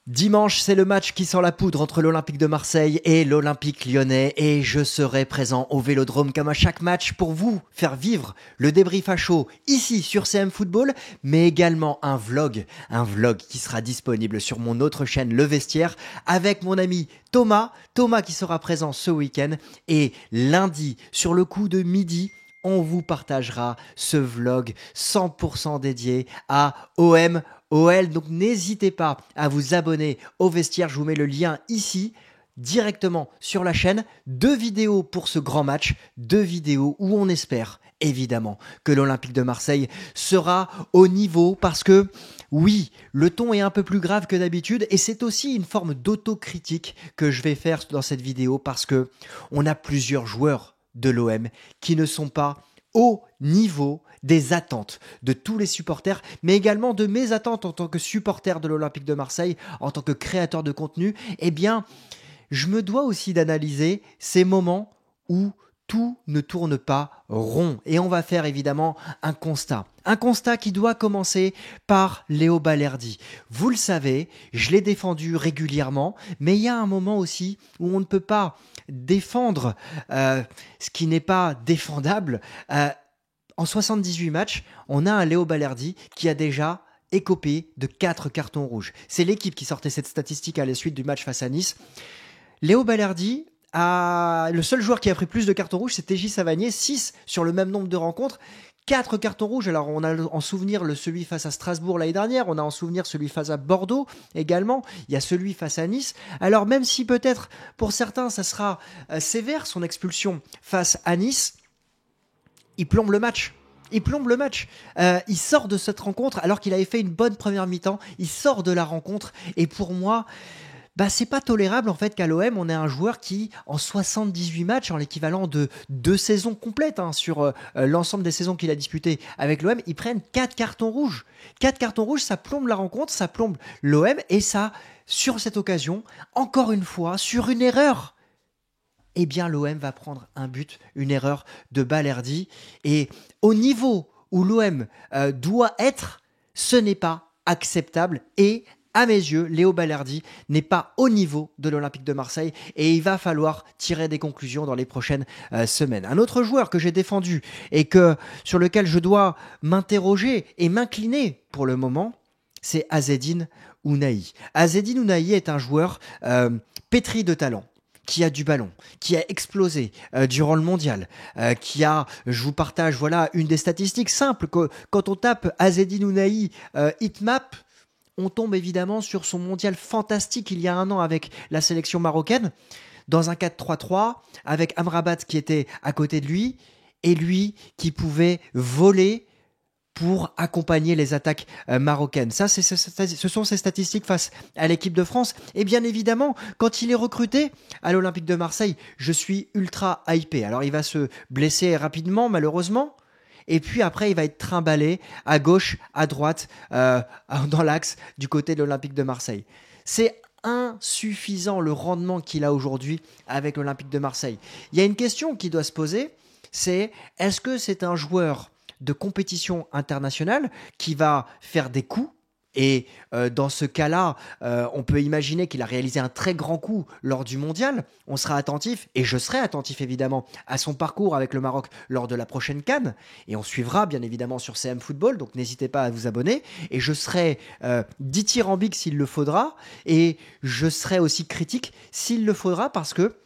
Dimanche, c'est le match qui sent la poudre entre l'Olympique de Marseille et l'Olympique lyonnais et je serai présent au Vélodrome comme à chaque match pour vous faire vivre le débrief à chaud ici sur CM Football, mais également un vlog qui sera disponible sur mon autre chaîne Le Vestiaire avec mon ami Thomas qui sera présent ce week-end et lundi sur le coup de midi, on vous partagera ce vlog 100% dédié à OL. Donc n'hésitez pas à vous abonner au Vestiaire. Je vous mets le lien ici directement sur la chaîne. 2 vidéos pour ce grand match. 2 vidéos où on espère évidemment que l'Olympique de Marseille sera au niveau parce que oui, le ton est un peu plus grave que d'habitude et c'est aussi une forme d'autocritique que je vais faire dans cette vidéo parce que on a plusieurs joueurs de l'OM qui ne sont pas au niveau des attentes de tous les supporters, mais également de mes attentes en tant que supporter de l'Olympique de Marseille, en tant que créateur de contenu. Eh bien, je me dois aussi d'analyser ces moments où tout ne tourne pas rond. Et on va faire évidemment un constat. Un constat qui doit commencer par Léo Balerdi. Vous le savez, je l'ai défendu régulièrement, mais il y a un moment aussi où on ne peut pas défendre ce qui n'est pas défendable. En 78 matchs, on a un Léo Balerdi qui a déjà écopé de 4 cartons rouges. C'est l'équipe qui sortait cette statistique à la suite du match face à Nice. Léo Balerdi, le seul joueur qui a pris plus de cartons rouges, c'est TJ Savanier, 6 sur le même nombre de rencontres. 4 cartons rouges, alors on a en souvenir celui face à Strasbourg l'année dernière, on a en souvenir celui face à Bordeaux également, il y a celui face à Nice. Alors même si peut-être pour certains ça sera sévère son expulsion face à Nice, il plombe le match. Il sort de cette rencontre alors qu'il avait fait une bonne première mi-temps, il sort de la rencontre et pour moi... c'est pas tolérable en fait qu'à l'OM on ait un joueur qui en 78 matchs, en l'équivalent de 2 saisons complètes sur l'ensemble des saisons qu'il a disputées avec l'OM, il prenne 4 cartons rouges. 4 cartons rouges, ça plombe la rencontre, ça plombe l'OM et ça, sur cette occasion, encore une fois, sur une erreur, eh bien l'OM va prendre un but, une erreur de Balerdi et au niveau où l'OM doit être, ce n'est pas acceptable et à mes yeux, Léo Balerdi n'est pas au niveau de l'Olympique de Marseille et il va falloir tirer des conclusions dans les prochaines semaines. Un autre joueur que j'ai défendu et sur lequel je dois m'interroger et m'incliner pour le moment, c'est Azzedine Ounahi. Azzedine Ounahi est un joueur pétri de talent, qui a du ballon, qui a explosé durant le mondial, je vous partage une des statistiques simples, quand on tape Azzedine Ounahi Hitmap, on tombe évidemment sur son mondial fantastique il y a un an avec la sélection marocaine, dans un 4-3-3, avec Amrabat qui était à côté de lui, et lui qui pouvait voler pour accompagner les attaques marocaines. Ça, ce sont ses statistiques face à l'équipe de France. Et bien évidemment, quand il est recruté à l'Olympique de Marseille, je suis ultra hypé. Alors il va se blesser rapidement, malheureusement, et puis après, il va être trimballé à gauche, à droite, dans l'axe du côté de l'Olympique de Marseille. C'est insuffisant le rendement qu'il a aujourd'hui avec l'Olympique de Marseille. Il y a une question qui doit se poser, c'est est-ce que c'est un joueur de compétition internationale qui va faire des coups? Et dans ce cas-là, on peut imaginer qu'il a réalisé un très grand coup lors du mondial. On sera attentif, et je serai attentif évidemment, à son parcours avec le Maroc lors de la prochaine CAN. Et on suivra bien évidemment sur CM Football, donc n'hésitez pas à vous abonner. Et je serai dithyrambique s'il le faudra, et je serai aussi critique s'il le faudra, parce que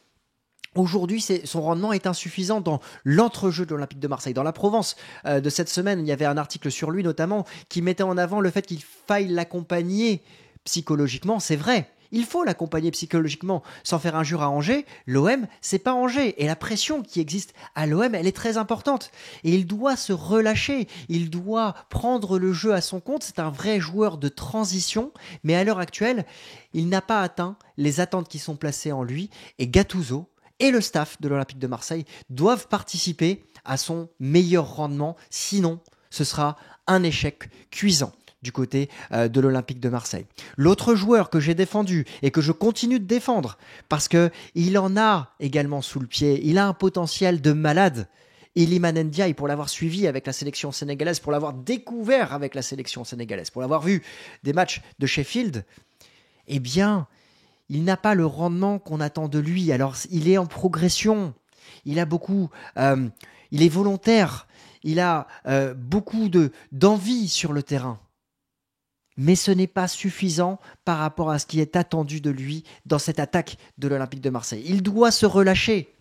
aujourd'hui, son rendement est insuffisant dans l'entrejeu de l'Olympique de Marseille. Dans la Provence de cette semaine, il y avait un article sur lui notamment qui mettait en avant le fait qu'il faille l'accompagner psychologiquement. C'est vrai, il faut l'accompagner psychologiquement sans faire injure à Angers. L'OM, c'est pas Angers. Et la pression qui existe à l'OM, elle est très importante. Et il doit se relâcher. Il doit prendre le jeu à son compte. C'est un vrai joueur de transition. Mais à l'heure actuelle, il n'a pas atteint les attentes qui sont placées en lui. Et Gattuso et le staff de l'Olympique de Marseille doivent participer à son meilleur rendement, sinon ce sera un échec cuisant du côté de l'Olympique de Marseille. L'autre joueur que j'ai défendu et que je continue de défendre, parce qu'il en a également sous le pied, il a un potentiel de malade. Iliman Ndiaye, pour l'avoir suivi avec la sélection sénégalaise, pour l'avoir découvert avec la sélection sénégalaise, pour l'avoir vu des matchs de Sheffield, eh bien, il n'a pas le rendement qu'on attend de lui. Alors, il est en progression. Il a beaucoup, il est volontaire. Il a beaucoup d'envie sur le terrain. Mais ce n'est pas suffisant par rapport à ce qui est attendu de lui dans cette attaque de l'Olympique de Marseille. Il doit se relâcher.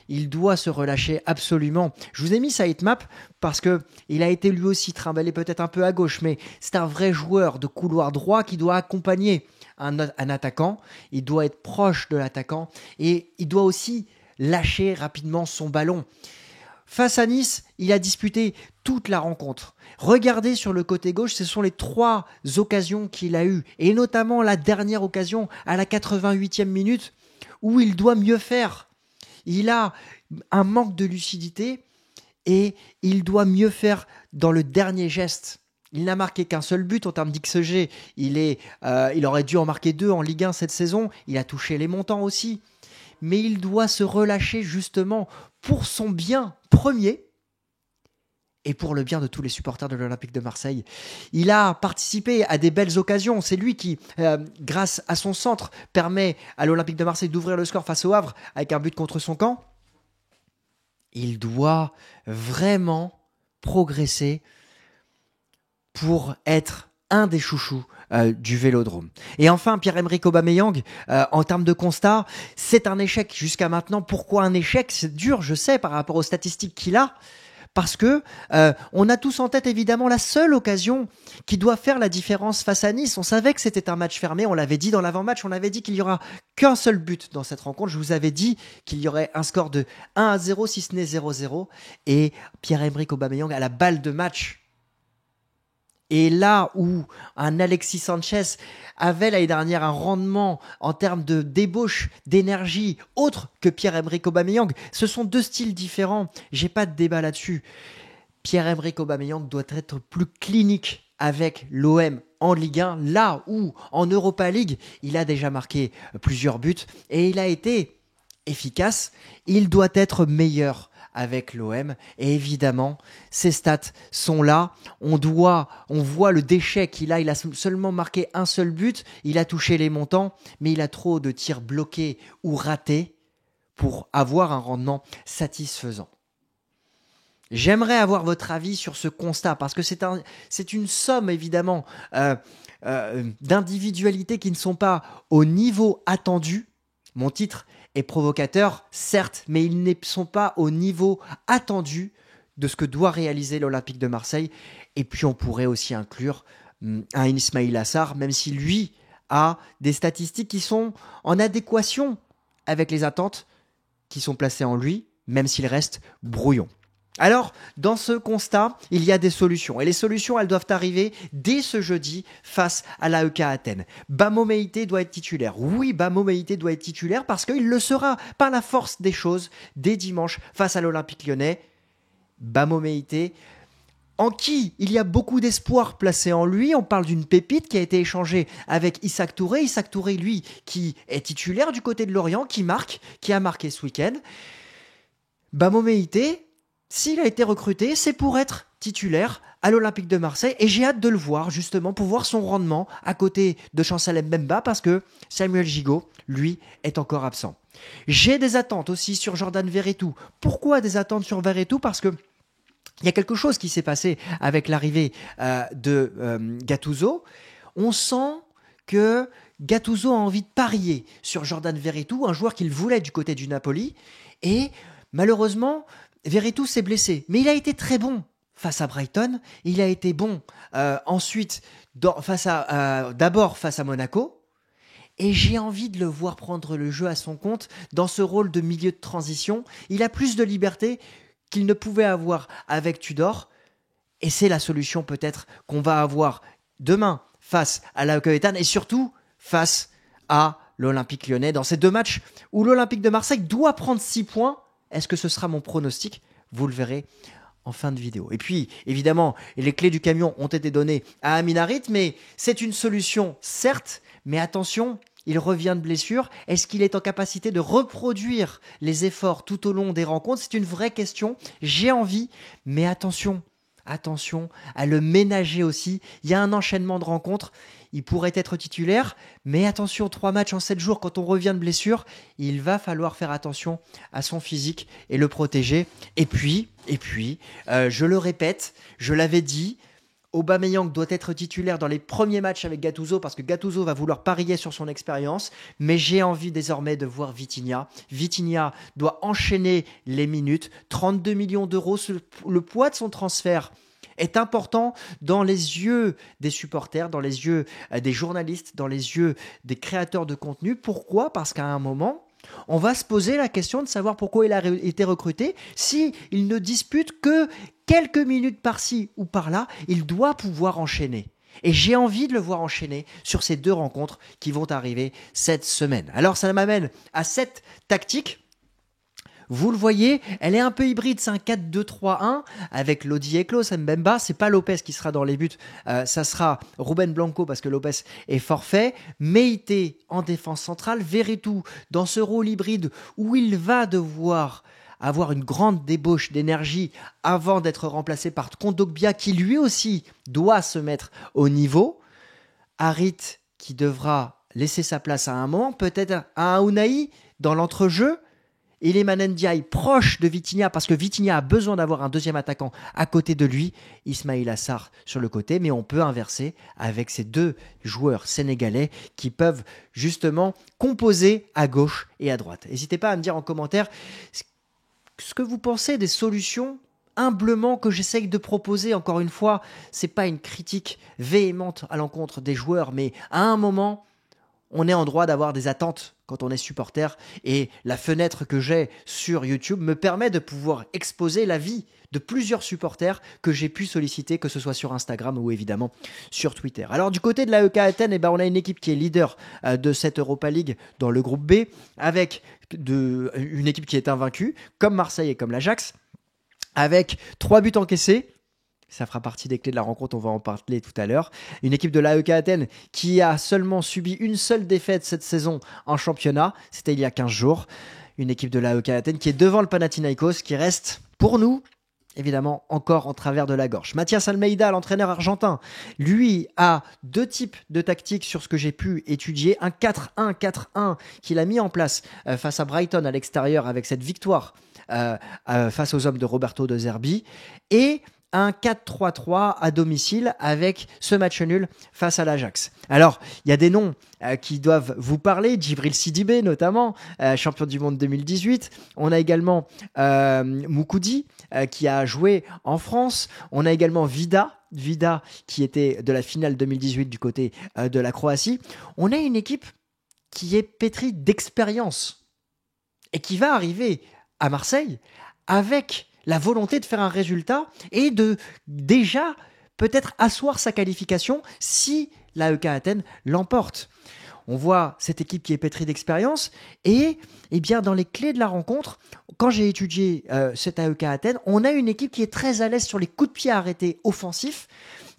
Il doit se relâcher absolument. Je vous ai mis sa hitmap parce qu'il a été lui aussi trimballé peut-être un peu à gauche, mais c'est un vrai joueur de couloir droit qui doit accompagner un attaquant. Il doit être proche de l'attaquant et il doit aussi lâcher rapidement son ballon. Face à Nice, il a disputé toute la rencontre. Regardez sur le côté gauche, ce sont les 3 occasions qu'il a eues, et notamment la dernière occasion à la 88e minute où il doit mieux faire. Il a un manque de lucidité et il doit mieux faire dans le dernier geste. Il n'a marqué qu'un seul but en termes d'XG. Il aurait dû en marquer 2 en Ligue 1 cette saison. Il a touché les montants aussi. Mais il doit se relâcher justement pour son bien premier et pour le bien de tous les supporters de l'Olympique de Marseille. Il a participé à des belles occasions. C'est lui qui, grâce à son centre, permet à l'Olympique de Marseille d'ouvrir le score face au Havre avec un but contre son camp. Il doit vraiment progresser pour être un des chouchous du Vélodrome. Et enfin, Pierre-Emerick Aubameyang, en termes de constat, c'est un échec jusqu'à maintenant. Pourquoi un échec ? C'est dur, je sais, par rapport aux statistiques qu'il a, parce que on a tous en tête évidemment la seule occasion qui doit faire la différence face à Nice. On savait que c'était un match fermé, on l'avait dit dans l'avant-match, on avait dit qu'il n'y aura qu'un seul but dans cette rencontre. Je vous avais dit qu'il y aurait un score de 1-0 si ce n'est 0-0. Et Pierre-Emerick Aubameyang a la balle de match. Et là où un Alexis Sanchez avait l'année dernière un rendement en termes de débauche, d'énergie, autre que Pierre-Emerick Aubameyang, ce sont 2 styles différents. J'ai pas de débat là-dessus. Pierre-Emerick Aubameyang doit être plus clinique avec l'OM en Ligue 1, là où en Europa League, il a déjà marqué plusieurs buts et il a été efficace. Il doit être meilleur avec l'OM et évidemment ses stats sont là, on voit le déchet qu'il a, il a seulement marqué un seul but, il a touché les montants mais il a trop de tirs bloqués ou ratés pour avoir un rendement satisfaisant. J'aimerais avoir votre avis sur ce constat parce que c'est une somme évidemment d'individualités qui ne sont pas au niveau attendu. Mon titre est provocateur, certes, mais ils ne sont pas au niveau attendu de ce que doit réaliser l'Olympique de Marseille. Et puis on pourrait aussi inclure un Ismaïla Sarr, même si lui a des statistiques qui sont en adéquation avec les attentes qui sont placées en lui, même s'il reste brouillon. Alors, dans ce constat, il y a des solutions. Et les solutions, elles doivent arriver dès ce jeudi face à l'AEK Athènes. Bamo Meïté doit être titulaire. Oui, Bamo Meïté doit être titulaire parce qu'il le sera par la force des choses dès dimanche face à l'Olympique Lyonnais. Bamo Meïté, en qui il y a beaucoup d'espoir placé en lui. On parle d'une pépite qui a été échangée avec Isaac Touré. Isaac Touré, lui, qui est titulaire du côté de Lorient, qui a marqué ce week-end. Bamo Meïté, s'il a été recruté, c'est pour être titulaire à l'Olympique de Marseille et j'ai hâte de le voir justement pour voir son rendement à côté de Chancel Mbemba parce que Samuel Gigot, lui, est encore absent. J'ai des attentes aussi sur Jordan Verretou. Pourquoi des attentes sur Verretou ? Parce que il y a quelque chose qui s'est passé avec l'arrivée de Gattuso. On sent que Gattuso a envie de parier sur Jordan Verretou, un joueur qu'il voulait du côté du Napoli et malheureusement Verretou s'est blessé, mais il a été très bon face à Brighton. Il a été bon ensuite d'abord face à Monaco. Et j'ai envie de le voir prendre le jeu à son compte dans ce rôle de milieu de transition. Il a plus de liberté qu'il ne pouvait avoir avec Tudor. Et c'est la solution peut-être qu'on va avoir demain face à l'AEK Athènes et surtout face à l'Olympique Lyonnais dans ces 2 matchs où l'Olympique de Marseille doit prendre 6 points. Est-ce que ce sera mon pronostic ? Vous le verrez en fin de vidéo. Et puis, évidemment, les clés du camion ont été données à Amin Harit, mais c'est une solution, certes, mais attention, il revient de blessure. Est-ce qu'il est en capacité de reproduire les efforts tout au long des rencontres ? C'est une vraie question. J'ai envie, mais attention, attention à le ménager aussi. Il y a un enchaînement de rencontres. Il pourrait être titulaire, mais attention, 3 matchs en 7 jours, quand on revient de blessure, il va falloir faire attention à son physique et le protéger. Et puis, je le répète, je l'avais dit, Aubameyang doit être titulaire dans les premiers matchs avec Gattuso parce que Gattuso va vouloir parier sur son expérience. Mais j'ai envie désormais de voir Vitinha. Vitinha doit enchaîner les minutes. 32 millions d'euros, le poids de son transfert est important dans les yeux des supporters, dans les yeux des journalistes, dans les yeux des créateurs de contenu. Pourquoi ? Parce qu'à un moment, on va se poser la question de savoir pourquoi il a été recruté. Si il ne dispute que quelques minutes par-ci ou par-là, il doit pouvoir enchaîner. Et j'ai envie de le voir enchaîner sur ces 2 rencontres qui vont arriver cette semaine. Alors ça m'amène à cette tactique. Vous le voyez, elle est un peu hybride, c'est un 4-2-3-1 avec Lodi et Klaus, Mbemba. C'est pas Lopez qui sera dans les buts, ça sera Ruben Blanco parce que Lopez est forfait. Meïté en défense centrale, Veretout dans ce rôle hybride où il va devoir avoir une grande débauche d'énergie avant d'être remplacé par Kondogbia qui lui aussi doit se mettre au niveau. Harit qui devra laisser sa place à un moment, peut-être à un Unai dans l'entrejeu. Iliman Ndiaye proche de Vitinha parce que Vitinha a besoin d'avoir un deuxième attaquant à côté de lui. Ismaïla Sarr sur le côté, mais on peut inverser avec ces 2 joueurs sénégalais qui peuvent justement composer à gauche et à droite. N'hésitez pas à me dire en commentaire ce que vous pensez des solutions humblement que j'essaye de proposer. Encore une fois, c'est pas une critique véhémente à l'encontre des joueurs, mais à un moment, on est en droit d'avoir des attentes quand on est supporter et la fenêtre que j'ai sur YouTube me permet de pouvoir exposer la vie de plusieurs supporters que j'ai pu solliciter, que ce soit sur Instagram ou évidemment sur Twitter. Alors du côté de l'AEK Athènes, on a une équipe qui est leader de cette Europa League dans le groupe B avec une équipe qui est invaincue comme Marseille et comme l'Ajax avec 3 buts encaissés. Ça fera partie des clés de la rencontre, on va en parler tout à l'heure. Une équipe de l'AEK Athènes qui a seulement subi une seule défaite cette saison en championnat, c'était il y a 15 jours. Une équipe de l'AEK Athènes qui est devant le Panathinaikos, qui reste, pour nous, évidemment, encore en travers de la gorge. Mathias Almeida, l'entraîneur argentin, lui a 2 types de tactiques sur ce que j'ai pu étudier. Un 4-1-4-1 qu'il a mis en place face à Brighton à l'extérieur avec cette victoire face aux hommes de Roberto De Zerbi. Et un 4-3-3 à domicile avec ce match nul face à l'Ajax. Alors, il y a des noms qui doivent vous parler, Djibril Sidibé notamment, champion du monde 2018. On a également Moukoudi qui a joué en France. On a également Vida qui était de la finale 2018 du côté de la Croatie. On a une équipe qui est pétrie d'expérience et qui va arriver à Marseille avec la volonté de faire un résultat et de déjà peut-être asseoir sa qualification si l'AEK Athènes l'emporte. On voit cette équipe qui est pétrie d'expérience et bien dans les clés de la rencontre, quand j'ai étudié cette AEK Athènes, on a une équipe qui est très à l'aise sur les coups de pied arrêtés offensifs,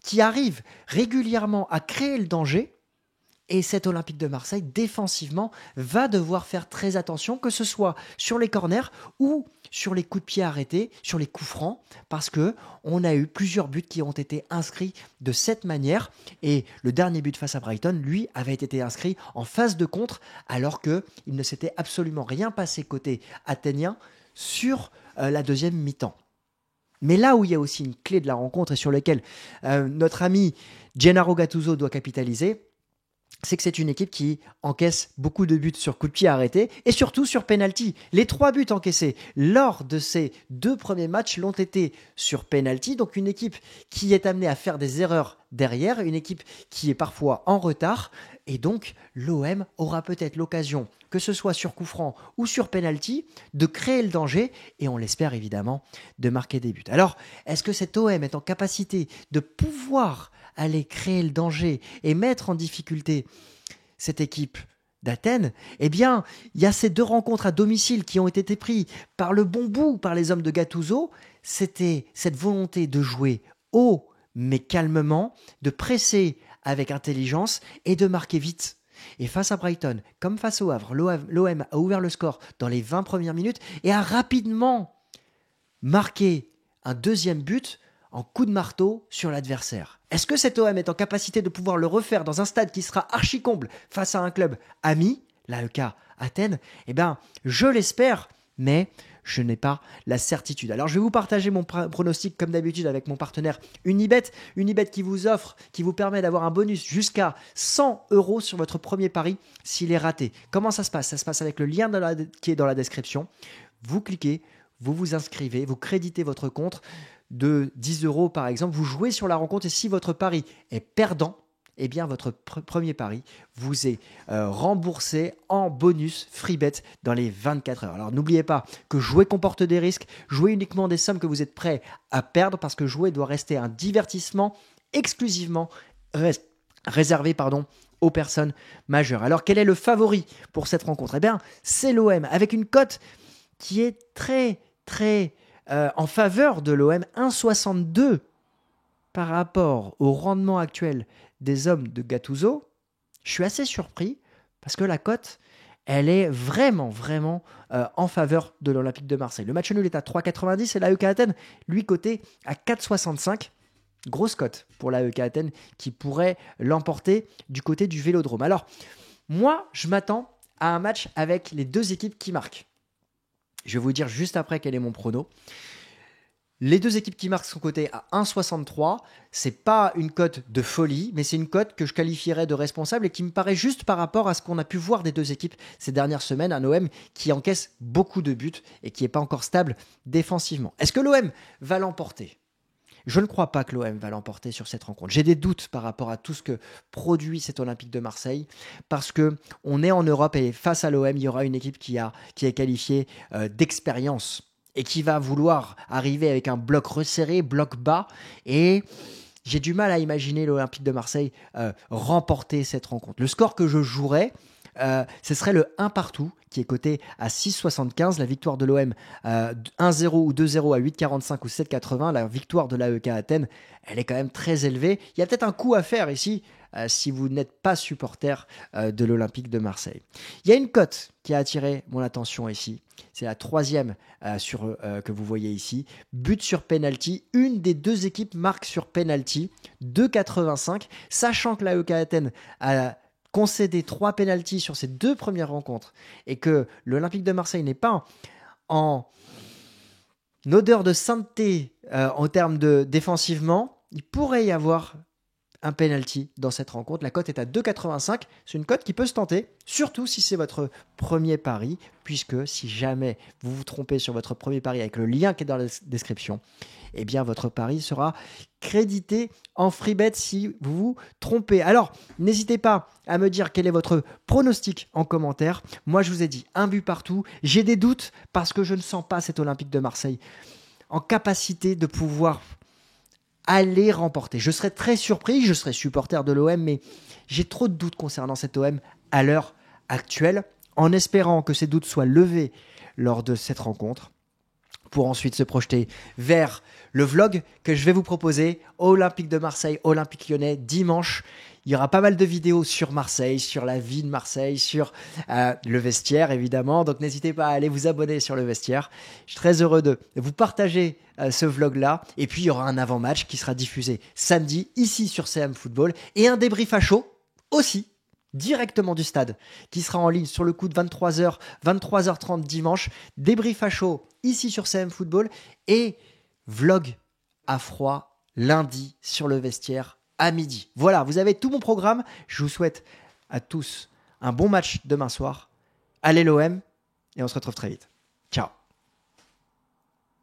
qui arrive régulièrement à créer le danger. Et cet Olympique de Marseille, défensivement, va devoir faire très attention, que ce soit sur les corners ou sur les coups de pied arrêtés, sur les coups francs, parce qu'on a eu plusieurs buts qui ont été inscrits de cette manière. Et le dernier but face à Brighton, lui, avait été inscrit en phase de contre, alors qu'il ne s'était absolument rien passé côté athénien sur la deuxième mi-temps. Mais là où il y a aussi une clé de la rencontre et sur laquelle notre ami Gennaro Gattuso doit capitaliser, c'est que c'est une équipe qui encaisse beaucoup de buts sur coup de pied arrêté et surtout sur penalty. Les 3 buts encaissés lors de ces 2 premiers matchs l'ont été sur penalty. Donc une équipe qui est amenée à faire des erreurs derrière, une équipe qui est parfois en retard. Et donc l'OM aura peut-être l'occasion, que ce soit sur coup franc ou sur penalty, de créer le danger et on l'espère évidemment de marquer des buts. Alors, est-ce que cet OM est en capacité de pouvoir aller créer le danger et mettre en difficulté cette équipe d'Athènes? Eh bien, il y a ces 2 rencontres à domicile qui ont été prises par le bon bout par les hommes de Gattuso. C'était cette volonté de jouer haut mais calmement, de presser avec intelligence et de marquer vite. Et face à Brighton, comme face au Havre, l'OM a ouvert le score dans les 20 premières minutes et a rapidement marqué un deuxième but en coup de marteau sur l'adversaire. Est-ce que cet OM est en capacité de pouvoir le refaire dans un stade qui sera archi-comble face à un club ami, l'AEK Athènes? Eh bien, je l'espère, mais je n'ai pas la certitude. Alors, je vais vous partager mon pronostic comme d'habitude avec mon partenaire Unibet. Unibet qui vous permet d'avoir un bonus jusqu'à 100 € sur votre premier pari s'il est raté. Comment ça se passe? Ça se passe avec le lien qui est dans la description. Vous cliquez, vous vous inscrivez, vous créditez votre compte de 10 € par exemple. Vous jouez sur la rencontre et si votre pari est perdant, eh bien votre premier pari vous est remboursé en bonus free bet dans les 24 heures. Alors n'oubliez pas que jouer comporte des risques, jouez uniquement des sommes que vous êtes prêt à perdre parce que jouer doit rester un divertissement exclusivement réservé aux personnes majeures. Alors quel est le favori pour cette rencontre? Eh bien c'est l'OM avec une cote qui est très en faveur de l'OM, 1,62 par rapport au rendement actuel des hommes de Gattuso. Je suis assez surpris parce que la cote, elle est vraiment en faveur de l'Olympique de Marseille. Le match nul est à 3,90 et l'AEK Athènes, lui, coté à 4,65. Grosse cote pour l'AEK Athènes qui pourrait l'emporter du côté du Vélodrome. Alors, moi, je m'attends à un match avec les deux équipes qui marquent. Je vais vous dire juste après quel est mon prono. Les deux équipes qui marquent sont cotées à 1,63. C'est pas une cote de folie, mais c'est une cote que je qualifierais de responsable et qui me paraît juste par rapport à ce qu'on a pu voir des deux équipes ces dernières semaines. Un OM qui encaisse beaucoup de buts et qui n'est pas encore stable défensivement. Est-ce que l'OM va l'emporter? Je ne crois pas que l'OM va l'emporter sur cette rencontre. J'ai des doutes par rapport à tout ce que produit cet Olympique de Marseille parce qu'on est en Europe et face à l'OM, il y aura une équipe qui est qualifiée d'expérience et qui va vouloir arriver avec un bloc resserré, bloc bas. Et j'ai du mal à imaginer l'Olympique de Marseille remporter cette rencontre. Le score que je jouerais, ce serait le 1 partout, qui est coté à 6,75. La victoire de l'OM 1-0 ou 2-0 à 8,45 ou 7,80. La victoire de l'AEK Athènes, elle est quand même très élevée. Il y a peut-être un coup à faire ici si vous n'êtes pas supporter de l'Olympique de Marseille. Il y a une cote qui a attiré mon attention ici. C'est la troisième que vous voyez ici. But sur penalty. Une des deux équipes marque sur penalty. 2,85. Sachant que l'AEK Athènes a concédé 3 pénaltys sur ses deux premières rencontres et que l'Olympique de Marseille n'est pas en odeur de sainteté en termes de défensivement, il pourrait y avoir un penalty dans cette rencontre. La cote est à 2,85. C'est une cote qui peut se tenter, surtout si c'est votre premier pari, puisque si jamais vous vous trompez sur votre premier pari avec le lien qui est dans la description, eh bien votre pari sera crédité en free bet si vous vous trompez. Alors, n'hésitez pas à me dire quel est votre pronostic en commentaire. Moi, je vous ai dit un but partout. J'ai des doutes parce que je ne sens pas cet Olympique de Marseille en capacité de pouvoir aller remporter. Je serais très surpris, je serais supporter de l'OM, mais j'ai trop de doutes concernant cet OM à l'heure actuelle, en espérant que ces doutes soient levés lors de cette rencontre, pour ensuite se projeter vers le vlog que je vais vous proposer, Olympique de Marseille, Olympique Lyonnais, dimanche. Il y aura pas mal de vidéos sur Marseille, sur la vie de Marseille, sur le vestiaire évidemment. Donc n'hésitez pas à aller vous abonner sur le vestiaire. Je suis très heureux de vous partager ce vlog-là. Et puis il y aura un avant-match qui sera diffusé samedi ici sur CM Football et un débrief à chaud aussi directement du stade qui sera en ligne sur le coup de 23h, 23h30 dimanche. Débrief à chaud ici sur CM Football et vlog à froid lundi sur le vestiaire à midi. Voilà, vous avez tout mon programme. Je vous souhaite à tous un bon match demain soir. Allez l'OM et on se retrouve très vite. Ciao.